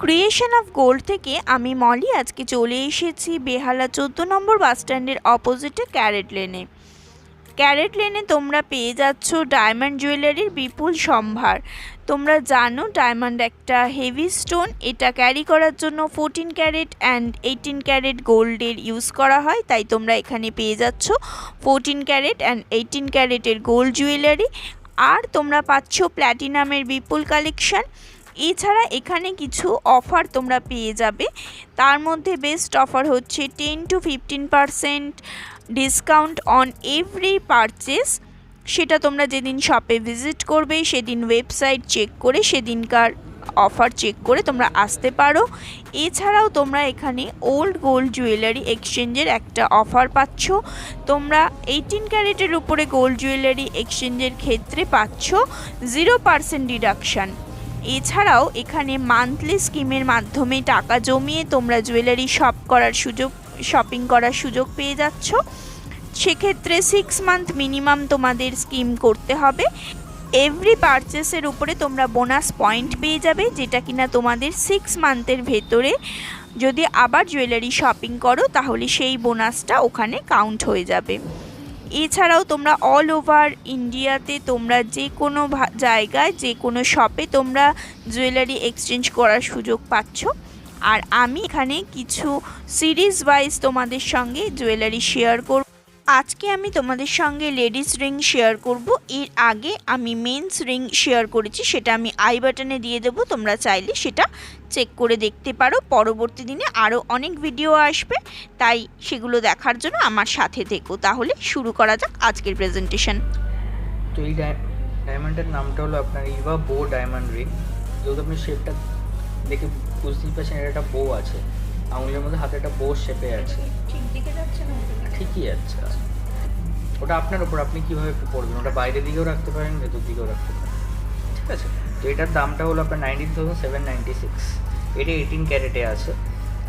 Creation of gold থেকে আমি মলি আজকে চলে এসেছি বেহালা 14 নম্বর বাস স্ট্যান্ডের অপোজিটে ক্যারেট লেনে। ক্যারেট লেনে তোমরা পেয়ে যাচ্ছ ডায়মন্ড জুয়েলারির বিপুল সম্ভার। তোমরা জানো ডায়মন্ড একটা হেভি স্টোন, এটা ক্যারি করার জন্য 14 ক্যারেট অ্যান্ড 18 ক্যারেট গোল্ডের ইউজ করা হয়, তাই তোমরা এখানে পেয়ে যাচ্ছ 14 ক্যারেট অ্যান্ড 18 ক্যারেটের গোল্ড জুয়েলারি। আর তোমরা পাচ্ছ প্ল্যাটিনামের বিপুল কালেকশন। এছাড়া এখানে কিছু অফার তোমরা পেয়ে যাবে, তার মধ্যে বেস্ট অফার হচ্ছে 10 to 15% discount on every purchase. সেটা তোমরা যেদিন শপে ভিজিট করবে সেদিন ওয়েবসাইট চেক করে সেদিনকার অফার চেক করে তোমরা আসতে পারো। এছাড়াও তোমরা এখানে ওল্ড গোল্ড জুয়েলারি এক্সচেঞ্জের একটা অফার পাচ্ছ। তোমরা 18 ক্যারেটের উপরে গোল্ড জুয়েলারি এক্সচেঞ্জের ক্ষেত্রে পাচ্ছ 0% ডিডাকশান। এছাড়াও এখানে মান্থলি স্কিমের মাধ্যমে টাকা জমিয়ে তোমরা জুয়েলারি শপিং করার সুযোগ পেয়ে যাচ্ছ। সেক্ষেত্রে 6 মান্থ মিনিমাম তোমাদের স্কিম করতে হবে। এভরি পারচেসের উপরে তোমরা বোনাস পয়েন্ট পেয়ে যাবে, যেটা কিনা তোমাদের 6 মান্থের ভেতরে যদি আবার জুয়েলারি শপিং করো তাহলে সেই বোনাসটা ওখানে কাউন্ট হয়ে যাবে। এছাড়াও তোমরা অল ওভার ইন্ডিয়াতে তোমরা যে কোনো জায়গায় যে কোনো শপে তোমরা জুয়েলারি এক্সচেঞ্জ করার সুযোগ পাচ্ছ। আর আমি এখানে কিছু সিরিজ ওয়াইজ তোমাদের সঙ্গে জুয়েলারি শেয়ার করব। আজকে আমি তোমাদের সঙ্গে লেডিস রিং শেয়ার করব। এর আগে আমি মেন্স রিং শেয়ার করেছি, সেটা আমি আই বাটনে দিয়ে দেবো, তোমরা চাইলে সেটা চেক করে দেখতে পারো। পরবর্তী দিনে আরও অনেক ভিডিও আসবে, তাই সেগুলো দেখার জন্য আমার সাথে থেকো। তাহলে শুরু করা যাক আজকের প্রেজেন্টেশন। তো এই ডায়মন্ডের নামটা হলো আপনার ইভা বো ডায়মন্ড রিং। যেহেতু আপনি শেপটা দেখে বুঝতেই পারছেন এটা একটা বো আছে, আঙুলের মধ্যে হাতে একটা বো শেপে আছে। ঠিক দিকে যাচ্ছে না? ঠিকই যাচ্ছে। ওটা আপনার উপর, আপনি কীভাবে পড়বেন, ওটা বাইরের দিকেও রাখতে পারেন, ভেতর দিকেও রাখতে পারেন, ঠিক আছে। তো এটার দামটা হলো আপনার 19,796। এটা 18 ক্যারেটে আছে।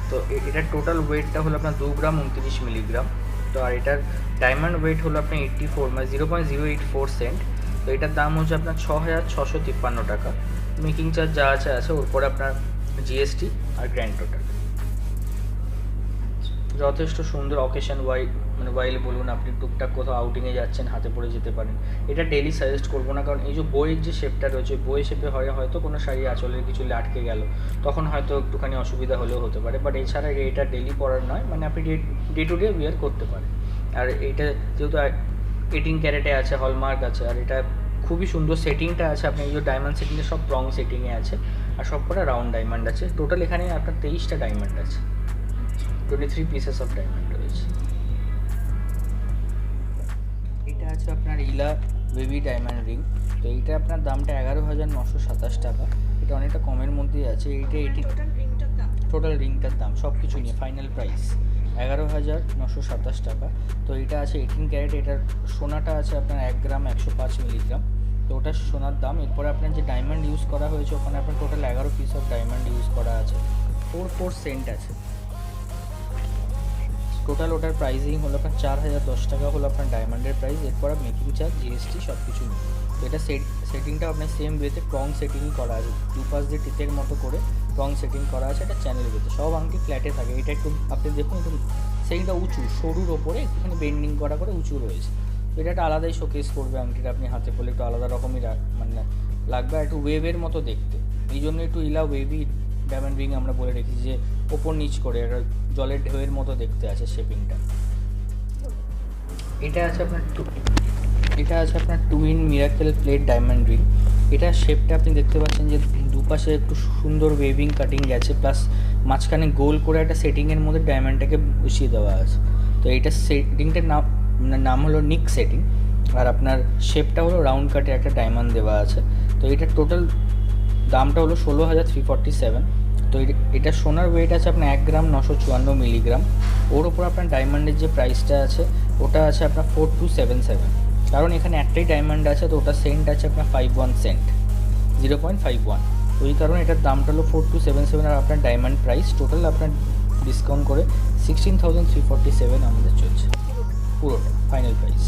তো এটার টোটাল ওয়েটটা হলো আপনার 2 গ্রাম 29 মিলিগ্রাম। তো আর এটার ডায়মন্ড ওয়েট হলো আপনার 84 মানে 0.084 সেন্ট। তো এটার দাম হচ্ছে আপনার 6,653 টাকা। মেকিং চার্জ যা আছে ওর পরে আপনার জিএসটি আর গ্র্যান্ড টোটাল। যথেষ্ট সুন্দর অকেশন ওয়াইল বলুন, আপনি টুকটাক কোথাও আউটিংয়ে যাচ্ছেন হাতে পরে যেতে পারেন। এটা ডেলি সাজেস্ট করবো না, কারণ এই যে বইয়ের যে শেপটা রয়েছে, বই শেপে হয়তো কোনো শাড়ি আঁচলের কিছু আটকে গেল, তখন হয়তো একটুখানি অসুবিধা হলেও হতে পারে। বাট এছাড়া এটা ডেলি পরার নয়, মানে আপনি ডে টু ডে ওয়্যার করতে পারেন। আর এইটা যেহেতু 18 ক্যারেটে আছে, হলমার্ক আছে, আর এটা খুবই সুন্দর সেটিংটা আছে। আপনি এই যে ডায়মন্ড সেটিংয়ে সব রং সেটিংয়ে আছে, আর সব কটা রাউন্ড ডায়মন্ড আছে। টোটাল এখানে আপনার 23টা ডায়মন্ড আছে, 23 পিসেস অফ ডায়মন্ড রয়েছে। এটা আছে আপনার ইলা বেবি ডায়মন্ড রিং। তো এইটা আপনার দামটা 11,927 টাকা। এটা অনেকটা কমের মধ্যেই আছে। এইটা টোটাল রিংটার দাম সব কিছু নিয়ে ফাইনাল প্রাইস 11,927 টাকা। তো এটা আছে 18 ক্যারেট। এটার সোনাটা আছে আপনার 1 গ্রাম 105 মিলিগ্রাম। তো ওটা সোনার দাম। এরপরে আপনার যে ডায়মন্ড ইউজ করা হয়েছে ওখানে আপনার total 11 piece of diamond use করা আছে, 4 সেন্ট আছে টোটাল। ওটার প্রাইসিং হলো আপনার 4,010 টাকা হলো আপনার ডায়মন্ডের প্রাইস। এরপর মেকিং চার্জ জিএসটি সব কিছু নিয়ে। তো এটা সেটিংটা আপনার সেম ওয়েতে টং সেটিং করা আছে, দুপাশ দিয়ে টিতের মতো করে টং সেটিং করা আছে। এটা চ্যানেল ওয়েতে, সব আংটি ফ্ল্যাটে থাকে। এটা একটু আপনি দেখুন, একটু সেটিংটা উঁচু, সরুর ওপরে একটুখানি বেন্ডিং করা করে উঁচু রয়েছে। তো এটা একটা আলাদাই শোকেস করবে আংটিটা, আপনি হাতে পরলে একটু আলাদা রকমই মানে লাগবে, একটু ওয়েভের মতো দেখতে। এই জন্য একটু ইলা ওয়েভি ডায়মন্ড রিং আমরা বলে রেখেছি, যে ওপর নিচ করে একটা জলের ঢেউয়ের মতো দেখতে আছে শেপিংটা। এটা আছে আপনার twin miracle plate diamond ring. এটার শেপটা আপনি দেখতে পাচ্ছেন যে দুপাশে একটু সুন্দর ওয়েভিং কাটিং গেছে, প্লাস মাঝখানে গোল করে একটা সেটিংয়ের মধ্যে ডায়মন্ডটাকে বসিয়ে দেওয়া আছে। তো এইটা সেটিংটার নাম হলো নিক সেটিং, আর আপনার শেপটা হলো রাউন্ড কাটে একটা ডায়মন্ড দেওয়া আছে। তো এটার টোটাল দামটা হলো 16,347। তো এটা সোনার ওয়েট আছে আপনার 1 গ্রাম 954 মিলিগ্রাম। ওর ওপর আপনার ডায়মন্ডের যে প্রাইসটা আছে ওটা আছে আপনার 4277, কারণ এখানে একটাই ডায়মন্ড আছে। তো ওটা সেন্ট আছে আপনার 51 সেন্ট, 0.51। তো এই কারণে এটার দামটা হলো 4277। আর আপনার ডায়মন্ড প্রাইস টোটাল আপনার ডিসকাউন্ট করে 16,347 আমাদের চলছে পুরোটা ফাইনাল প্রাইস।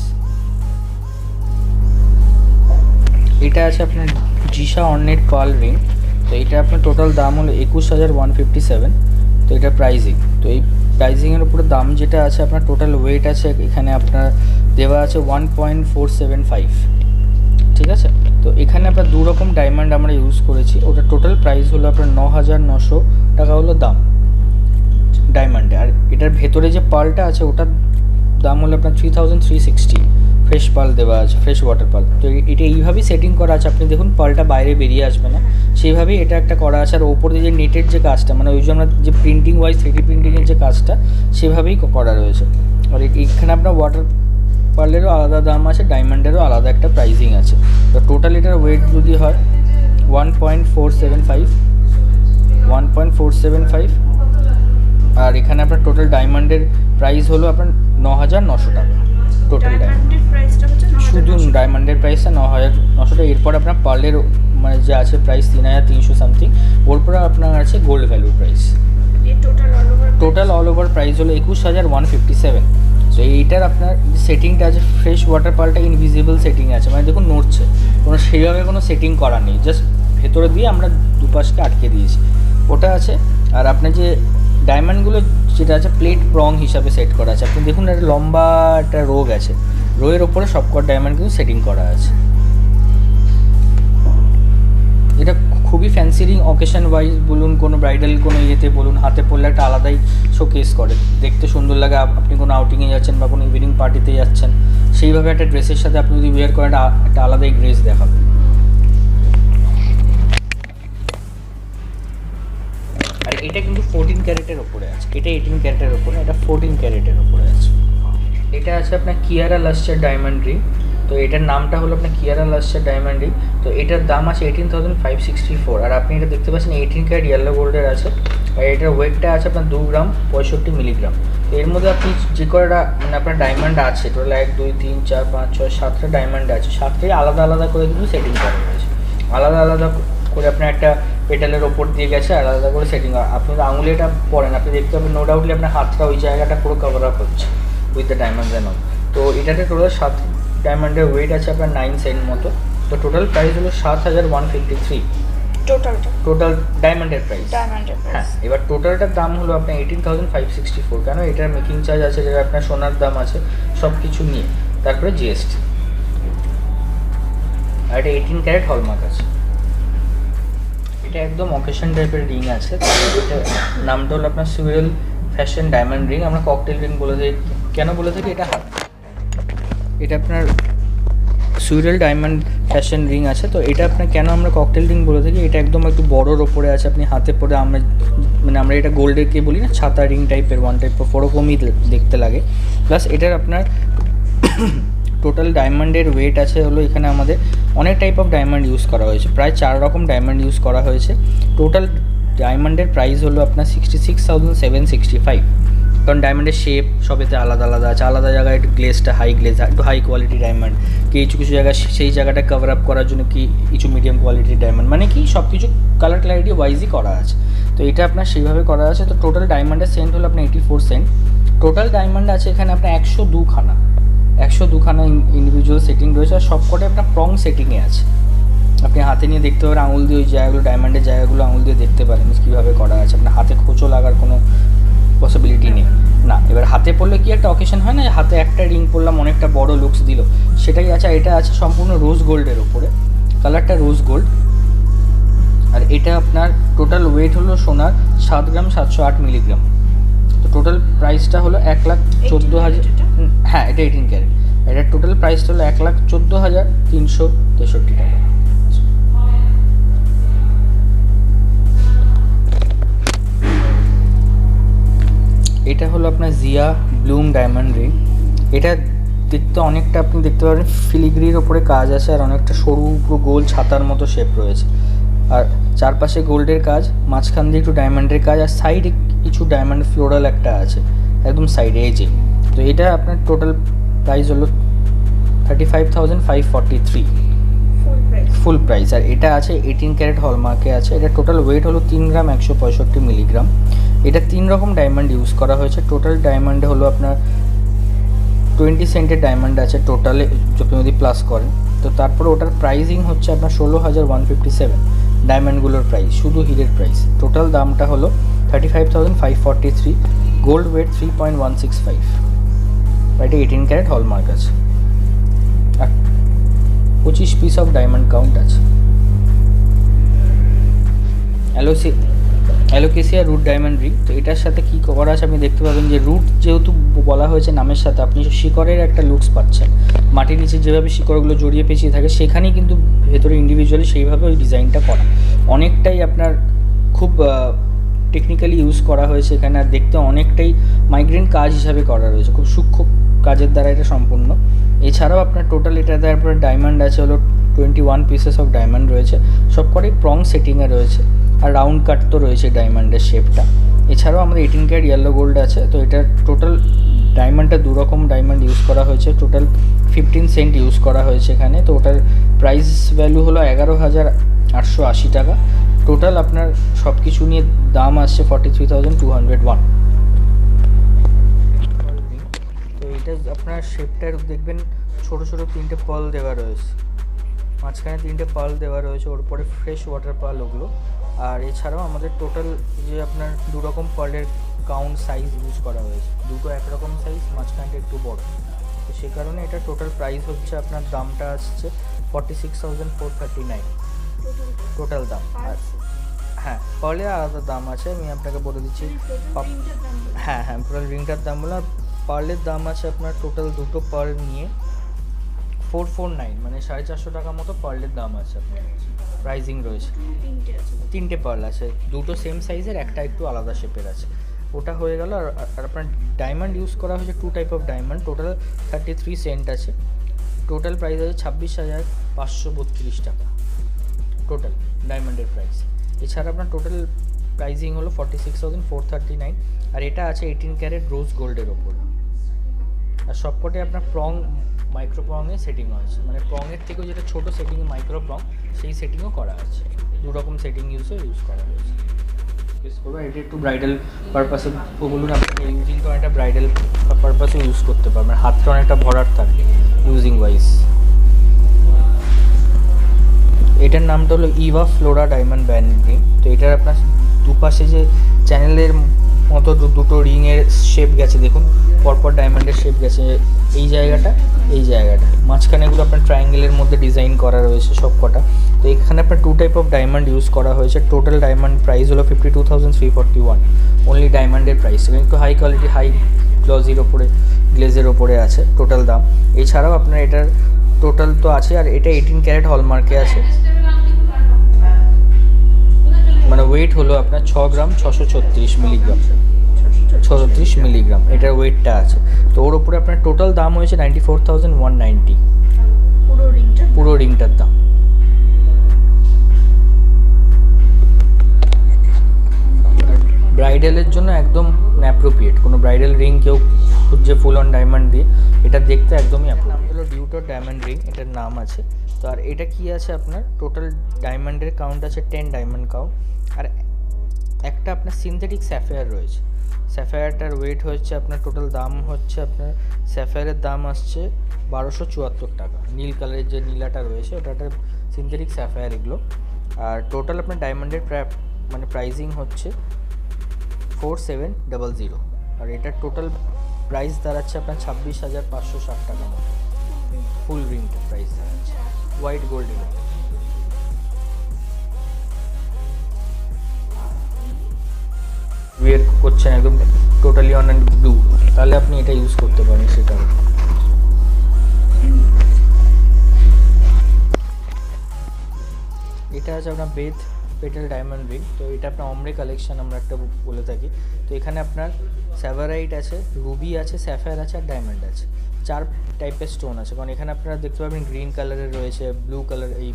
এটা আছে আপনার জিশা অর্নেট পার্ল রিং। তো এটা আপনার টোটাল দাম হলো 21,157। তো এটা প্রাইজিং। তো এই প্রাইজিংয়ের উপরে দাম যেটা আছে আপনার টোটাল ওয়েট আছে এখানে আপনার দেওয়া আছে 1.475, ঠিক আছে। তো এখানে আপনার দু রকম ডায়মন্ড আমরা ইউজ করেছি, ওটা টোটাল প্রাইস হলো আপনার 9,900 টাকা হলো দাম ডায়মন্ডে। আর এটার ভেতরে যে পার্লটা আছে ওটার দাম হলো আপনার 3,360, ফ্রেশ পার্ল দেওয়া আছে, ফ্রেশ ওয়াটার পার্ল। তো এটা এইভাবেই সেটিং করা আছে, আপনি দেখুন পার্লটা বাইরে বেরিয়ে আসবে না, সেইভাবেই এটা একটা করা আছে। আর ওপরে যে নেটের যে কাজটা মানে ওই যে আমরা যে প্রিন্টিং ওয়াইজ 3D প্রিন্টিংয়ের যে কাজটা সেভাবেই করা রয়েছে। আর এখানে আপনার ওয়াটার পার্লেরও আলাদা দাম আছে, ডায়মন্ডেরও আলাদা একটা প্রাইসিং আছে। তো টোটাল এটার ওয়েট যদি হয় 1.475, আর এখানে আপনার টোটাল ডায়মন্ডের প্রাইস হলো আপনার 9,900 টাকা টোটাল ডায়মন্ড। শুধু ডায়মন্ডের প্রাইসটা 9,900 টাকা। এরপর আপনার পার্লের মানে যে আছে প্রাইস 3,300 সামথিং, ওর পরে আপনার আছে গোল্ড ভ্যালুর price. Total all over price হলো 21,157। তো এইটার আপনার সেটিংটা আছে, ফ্রেশ ওয়াটার পার্লটা ইনভিজিবল সেটিং আছে, মানে দেখুন নড়ছে, কোনো সেইভাবে কোনো সেটিং করা নেই, জাস্ট ভেতরে দিয়ে আমরা দুপাশকে আটকে দিয়েছি ওটা আছে। আর আপনার যে ডায়মন্ডগুলো যেটা আছে প্লেট প্রং হিসাবে সেট করা আছে, আপনি দেখুন একটা লম্বা একটা রোগ আছে, রোয়ের ওপরে সবকটা ডায়মন্ড কিন্তু সেটিং করা আছে। এটা খুবই ফ্যান্সি রিং, অকেশন ওয়াইজ বলুন, কোনো ব্রাইডাল কোনো ইয়েতে বলুন, হাতে পরলে একটা আলাদাই শোকেস করে, দেখতে সুন্দর লাগে। আপনি কোনো আউটিংয়ে যাচ্ছেন বা কোনো ইভিনিং পার্টিতে যাচ্ছেন, সেইভাবে একটা ড্রেসের সাথে আপনি যদি ওয়্যার করেন একটা আলাদাই গ্রেস দেখাবে। আর এটা কিন্তু 14 ক্যারেটের ওপরে আছে, এটা 18 ক্যারেটের ওপরে, এটা 14 ক্যারেটের ওপরে আছে। এটা আছে আপনার কিয়ারা লাস্টার ডায়মন্ড রিং। তো এটার নামটা হলো আপনার কিয়ারা লাস্টার ডায়মন্ড রিং। তো এটার দাম আছে 18,564। আর আপনি এটা দেখতে পাচ্ছেন 18 ক্যারেট ইয়েলো গোল্ডের আছে। আর এটার ওয়েটটা আছে আপনার 2 গ্রাম 65 মিলিগ্রাম। তো এর মধ্যে আপনি যে কটা মানে আপনার ডায়মন্ড আছে টোটাল 1 2 3 4 5 6 7টা ডায়মন্ড আছে, 7টাই আলাদা আলাদা করে কিন্তু সেটিং করা হয়েছে। আলাদা আলাদা করে আপনার একটা পেটালের ওপর দিয়ে গেছে, আলাদা করে সেটিং। আপনি যদি আঙুলে এটা পরেন আপনি দেখতে পাবেন নো ডাউটলি আপনার হাতটা ওই জায়গাটা পুরো কভার আপ হচ্ছে with the diamonds and all. তো এটাতে টোটাল 7 ডায়মন্ডের ওয়েট আছে আপনার 9 সেন্ট মতো। তো টোটাল প্রাইস হলো 7,153 টোটাল ডায়মন্ডের প্রাইস। হ্যাঁ, এবার টোটালটার দাম হলো আপনার 18,564, কেন এটার মেকিং চার্জ আছে, যেটা আপনার সোনার দাম আছে সব কিছু নিয়ে, তারপরে জিএসটি। আর এটা 18 ক্যারেট হলমার্ক আছে। এটা একদম অকেশন টাইপের রিং আছে। এটা নামটা হলো আপনার সুইরেল ফ্যাশন ডায়মন্ড রিং, আমরা ককটেল রিং বলে থাকি। কেন বলে থাকি, এটা আপনার সুইরেল ডায়মন্ড ফ্যাশন রিং আছে। তো এটা আপনার কেন আমরা ককটেল রিং বলে থাকি, এটা একদম একটু বড়োর ওপরে আছে, আপনি হাতে পরে আমরা এটা গোল্ডেরকে বলি না, ছাতা রিং টাইপের, ওয়ান টাইপ ওরকমই দেখতে লাগে। প্লাস এটার আপনার টোটাল ডায়মন্ডের ওয়েট আছে হলো, এখানে আমাদের অনেক টাইপ অফ ডায়মন্ড ইউজ করা হয়েছে, প্রায় 4 রকম ডায়মন্ড ইউজ করা হয়েছে। টোটাল ডায়মন্ডের প্রাইস হলো আপনার 66,765, কারণ ডায়মন্ডের শেপ সবেতে আলাদা আলাদা আছে, আলাদা জায়গায় একটু গ্লেজটা হাই গ্লেজ, একটু হাই কোয়ালিটি ডায়মন্ড, কিছু কিছু জায়গায় সেই জায়গাটা কভার আপ করার জন্য কিছু মিডিয়াম কোয়ালিটির ডায়মন্ড, মানে কি সব কিছু কালার ক্ল্যারিটি ওয়াইজই করা আছে। তো এটা আপনার সেইভাবে করা আছে। তো টোটাল ডায়মন্ডের সেন্ট হলো আপনার 84 সেন্ট। টোটাল ডায়মন্ড আছে এখানে আপনার 102খানা ইন্ডিভিজুয়াল সেটিং রয়েছে, আর সবকটাই আপনার প্রং সেটিংয়ে আছে। আপনি হাতে নিয়ে দেখতে পারেন, আঙুল দিয়ে ওই জায়গাগুলো, ডায়মন্ডের জায়গাগুলো আঙুল দিয়ে দেখতে পারেন কীভাবে করা আছে। আপনার হাতে খোঁচো লাগার কোনো পসিবিলিটি নেই না। এবার হাতে পড়লে কি একটা অকেশন হয় না, হাতে একটা রিং পরলাম অনেকটা বড় লুকস দিল, সেটাই আছে। এটা আছে সম্পূর্ণ রোজ গোল্ডের ওপরে, কালারটা রোজ গোল্ড। আর এটা আপনার টোটাল ওয়েট হলো সোনার 7 গ্রাম 708 মিলিগ্রাম। তো টোটাল প্রাইসটা হলো 1,14,000। হ্যাঁ, এটা 18 ক্যারেট। এটার টোটাল প্রাইসটা হলো 1,14,363 টাকা। এটা হলো আপনার জিয়া ব্লুম ডায়মন্ড রিং। এটা দেখতে অনেকটা আপনি দেখতে পাবেন ফিলিগ্রির ওপরে কাজ আছে, আর অনেকটা সরু পুরো গোল ছাতার মতো শেপ রয়েছে, আর চারপাশে গোল্ডের কাজ, মাঝখান দিয়ে একটু ডায়মন্ডের কাজ, আর সাইডে কিছু ডায়মন্ড ফ্লোরাল একটা আছে একদম সাইডে এজে। তো এটা আপনার টোটাল প্রাইস হলো 35,543 ফুল প্রাইস। আর এটা আছে 18 ক্যারেট হলমার্কে আছে। এটা টোটাল ওয়েট হলো 3 গ্রাম 165 মিলিগ্রাম। এটা 3 রকম ডায়মন্ড ইউজ করা হয়েছে। টোটাল ডায়মন্ডে হলো আপনার 20 সেন্টের ডায়মন্ড আছে টোটালে, আপনি যদি প্লাস করেন। তো তারপরে ওটার প্রাইজিং হচ্ছে আপনার 16,157। ডায়মন্ডগুলোর প্রাইস, শুধু হিরের প্রাইস। টোটাল দামটা হলো 35,543, গোল্ড ওয়েট 3.165, এটা 18 ক্যারেট হলমার্ক আছে, আর 25 পিস অফ ডায়মন্ড কাউন্ট আছে। অ্যালোকেসিয়া রুট ডায়মন্ড রিং, তো এটার সাথে কী করা আছে আপনি দেখতে পাবেন যে রুট যেহেতু বলা হয়েছে নামের সাথে, আপনি শিকড়ের একটা লুকস পাচ্ছেন। মাটির নিচে যেভাবে শিকড়গুলো জড়িয়ে পেঁচিয়ে থাকে সেখানেই কিন্তু ভেতরে ইন্ডিভিজুয়ালি সেইভাবে ওই ডিজাইনটা করা, অনেকটাই আপনার খুব টেকনিক্যালি ইউজ করা হয়েছে এখানে, আর দেখতে অনেকটাই মাইগ্রেন্ট কাজ হিসাবে করা রয়েছে, খুব সূক্ষ্ম কাজের দ্বারা এটা সম্পূর্ণ। এছাড়াও আপনার টোটাল এটাতে আপনার ডায়মন্ড আছে হলো 21 পিসেস অফ ডায়মন্ড রয়েছে, সবকটাই প্রং সেটিংয়ে রয়েছে, আর রাউন্ড কাট তো রয়েছে ডায়মন্ডের শেপটা। এছাড়াও আমাদের 18 ক্যারেট ইয়েলো গোল্ড আছে, তো এটার টোটাল ডায়মন্ডটা দুরকম ডায়মন্ড ইউজ করা হয়েছে, টোটাল 15 সেন্ট ইউজ করা হয়েছে এখানে। তো ওটার প্রাইস ভ্যালু হলো 11,880 টাকা। টোটাল আপনার সব কিছু নিয়ে দাম আসছে 43,201। তো এটা আপনার শেপটা দেখবেন ছোটো ছোটো 3টে পার্ল দেওয়া রয়েছে, মাঝখানে 3টে পার্ল দেওয়া রয়েছে, ওর পরে ফ্রেশ ওয়াটার পার্ল ওগুলো। আর এছাড়াও আমাদের টোটাল যে আপনার দুরকম পার্লের কাউন্ট সাইজ ইউজ করা হয়েছে, দুটো একরকম সাইজ, মাঝখানটা একটু বড়, তো সে কারণে এটা টোটাল প্রাইস হচ্ছে আপনার দামটা আসছে 46,439 টোটাল দাম। আর হ্যাঁ, পার্লের আলাদা দাম আছে, আমি আপনাকে বলে দিচ্ছি। হ্যাঁ, টোটাল রিংটার দাম বলে, আর পার্লের দাম আছে আপনার টোটাল দুটো পার্ল নিয়ে 449, মানে 450 টাকা মতো পার্লের দাম আছে আপনার, প্রাইজিং রয়েছে। 3টে পার্ল আছে, দুটো সেম সাইজের, একটা একটু আলাদা শেপের আছে, ওটা হয়ে গেল। আর আপনার ডায়মন্ড ইউজ করা হয়েছে 2 type of diamond, total 33 cent আছে, টোটাল প্রাইস আছে 26,532 টাকা টোটাল ডায়মন্ডের প্রাইস। এছাড়া আপনার টোটাল প্রাইজিং হলো 46,439, আর এটা আছে 18 ক্যারেট রোজ গোল্ডের ওপর। আর সবকটে আপনার প্রং মাইক্রো প্রংয়ে সেটিং আছে, মানে প্রংয়ের থেকেও যেটা ছোটো সেটিংয়ে মাইক্রো প্রং, সেই সেটিংও করা আছে, দুরকম সেটিং ইউজ করা হয়েছে। এটা একটু ব্রাইডাল পারপাসে বলুন, আপনি ইউজিং তো একটা ব্রাইডাল পারপাসে ইউজ করতে পারবেন, হাতটা অনেকটা ভরার থাকে ইউজিং ওয়াইজ। এটার নামটা হলো Eva Flora diamond band ring. তো এটার আপনার দুপাশে যে চ্যানেলের মতো দুটো রিংয়ের শেপ গেছে, দেখুন পরপর ডায়মন্ডের শেপ গেছে, এই জায়গাটা মাঝখানে এগুলো আপনার ট্রায়াঙ্গেলের মধ্যে ডিজাইন করা রয়েছে সব কটা। তো এখানে আপনার 2 টাইপ অফ ডায়মন্ড ইউজ করা হয়েছে, টোটাল ডায়মন্ড প্রাইস হলো 52,341 অনলি ডায়মন্ডের প্রাইস, কিন্তু হাই কোয়ালিটি হাই গ্লেজের ওপরে আছে টোটাল দাম। এছাড়াও আপনার এটার টোটাল তো আছে, আর এটা 18 ক্যারেট হলমার্কে আছে, মানে ওয়েট হলো আপনার 6 গ্রাম 636 মিলিগ্রাম, 36 মিলিগ্রাম এটার ওয়েটটা আছে। তো ওর উপরে আপনার টোটাল দাম হয়েছে 94,190 পুরো রিংটার দাম। ব্রাইডালের জন্য একদম অ্যাপ্রোপ্রিয়েট, কোনো ব্রাইডাল রিং কেউ খুঁজছে ফুল অন ডায়মন্ড দিয়ে, এটা দেখতে একদমই অ্যাপ্রোপ্রিয়েট। হলো ডিউটোর ডায়মন্ড রিং, এটার নাম আছে। তো আর এটা কি আছে আপনার টোটাল ডায়মন্ডের কাউন্ট আছে 10 ডায়মন্ড কাউন্ট, আর একটা আপনার সিনথেটিক স্যাফায়ার রয়েছে। স্যাফায়ারটার ওয়েট হচ্ছে আপনার টোটাল দাম হচ্ছে আপনার স্যাফায়ারের দাম আসছে 1274 টাকা, নীল কালারের যে নীলাটা রয়েছে ওটাটা সিনথেটিক স্যাফায়ার এগুলো। আর টোটাল আপনার ডায়মন্ডের মানে প্রাইজিং হচ্ছে 4700, আর এটার টোটাল প্রাইস দাঁড়াচ্ছে আপনার 26,560 টাকা মতো, ফুল রিংটা প্রাইস দাঁড়াচ্ছে হোয়াইট গোল্ডের। ওয়ের করছেন একদম টোটালি অন অ্যান্ড ব্লু, তাহলে আপনি এটা ইউজ করতে পারেন সেটা। এটা আছে আপনার বেথ পেটেল ডায়মন্ড রিং। তো এটা আপনার অমরে কালেকশন আমরা একটা বলে থাকি। তো এখানে আপনার স্যাভারাইট আছে, রুবি আছে, স্যাফায়ার আছে, আর ডায়মন্ড আছে, 4 টাইপের স্টোন আছে। কারণ এখানে আপনারা দেখতে পাবেন গ্রিন কালারের রয়েছে, ব্লু কালার, এই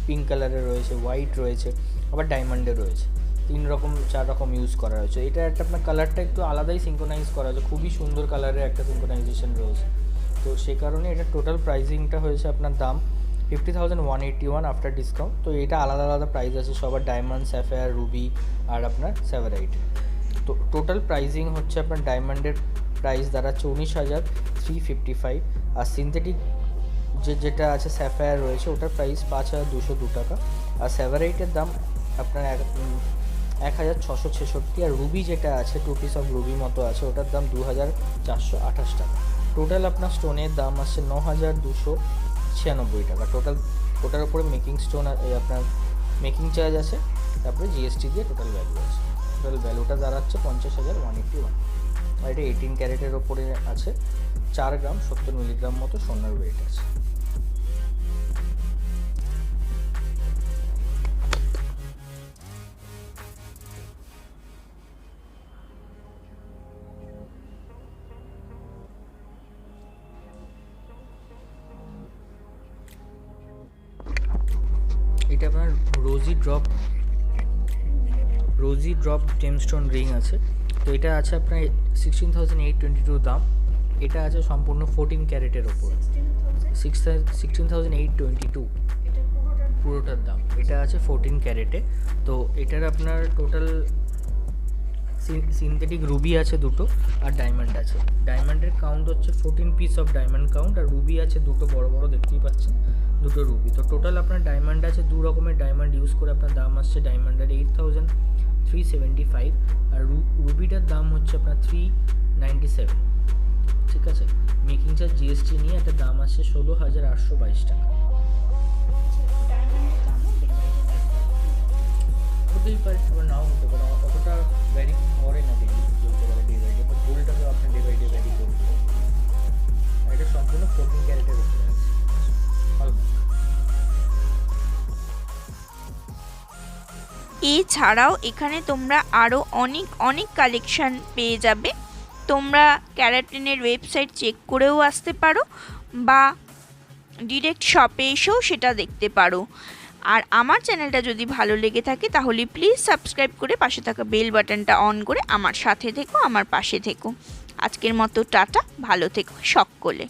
পিঙ্ক কালারের রয়েছে, হোয়াইট রয়েছে, আবার ডায়মন্ডের রয়েছে, 4 রকম ইউজ করা হয়েছে। এটা একটা আপনার কালারটা একটু আলাদাই সিঙ্ক্রোনাইজ করা হয়েছে, খুবই সুন্দর কালারের একটা সিঙ্ক্রোনাইজেশন রয়েছে। তো সেই কারণে এটা টোটাল প্রাইসিংটা হয়েছে আপনার দাম 50,181 আফটার ডিসকাউন্ট। তো এটা আলাদা আলাদা প্রাইস আছে সবার, ডায়মন্ড, স্যাফায়ার, রুবি আর আপনার স্যাভারাইট। তো টোটাল প্রাইসিং হচ্ছে আপনার ডায়মন্ডের প্রাইস দাঁড়াচ্ছে 19,355, আর সিনথেটিক যেটা আছে স্যাফায়ার রয়েছে ওটার প্রাইস 5,202 টাকা, আর স্যাভারাইটের দাম আপনার 1666, আর রুবি যেটা আছে 2 পিস অফ রুবি মতো আছে, ওটার দাম 2428 টাকা। টোটাল আপনার স্টোনের দাম আসছে 9296 টাকা টোটাল। ওটার উপরে মেকিং স্টোন আপনার মেকিং চার্জ আছে, তারপরে জিএসটি দিয়ে টোটাল ভ্যালু আছে। টোটাল ভ্যালুটা দাঁড়াচ্ছে 50,181। আর এটা 18 ক্যারেটের ওপরে আছে, 4 গ্রাম 70 মিলিগ্রাম মতো সোনার ওয়েট আছে। এটা আপনার রোজি ড্রপ জেমস্টোন রিং আছে। তো এটা আছে আপনার 16,822 দাম। এটা আছে সম্পূর্ণ 14 ক্যারেটের ওপর, 16,822 পুরোটার দাম। এটা আছে 14 ক্যারেটে। তো এটার আপনার টোটাল সিনথেটিক রুবি আছে দুটো, আর ডায়মন্ড আছে। ডায়মন্ডের কাউন্ট হচ্ছে 14 পিস অফ ডায়মন্ড কাউন্ট, আর রুবি আছে দুটো বড় বড়, দেখতেই পাচ্ছেন দুটো রুবি। তো টোটাল আপনার ডায়মন্ড আছে 2 রকমের ডায়মন্ড ইউজ করে আপনার দাম আসছে ডায়মন্ডের 8,375, আর রুবিটার দাম হচ্ছে আপনার 397। ঠিক আছে, মেকিং চার্জ জিএসটি নিয়ে একটা দাম আসছে 16,822 টাকা। হতেই পারে, আবার নাও হতে পারে, অতটা ভ্যারি করে না ডেলি, বলতে পারে ডে বাই ডে, বাট গোল্ডটাকে আপনার ডে বাই ডে ভ্যারি করবে। আর এটা সম্পূর্ণ 14 ক্যারেটের উপরে আছে, হলমার্ক। এছাড়াও এখানে তোমরা আরও অনেক কালেকশান পেয়ে যাবে। তোমরা ক্যারাটলিনের ওয়েবসাইট চেক করেও আসতে পারো, বা ডিরেক্ট শপে এসেও সেটা দেখতে পারো। আর আমার চ্যানেলটা যদি ভালো লেগে থাকে তাহলে প্লিজ সাবস্ক্রাইব করে পাশে থাকা বেল বাটনটা অন করে আমার সাথে থেকো, আমার পাশে থেকো। আজকের মতো টাটা, ভালো থেকো সকলে।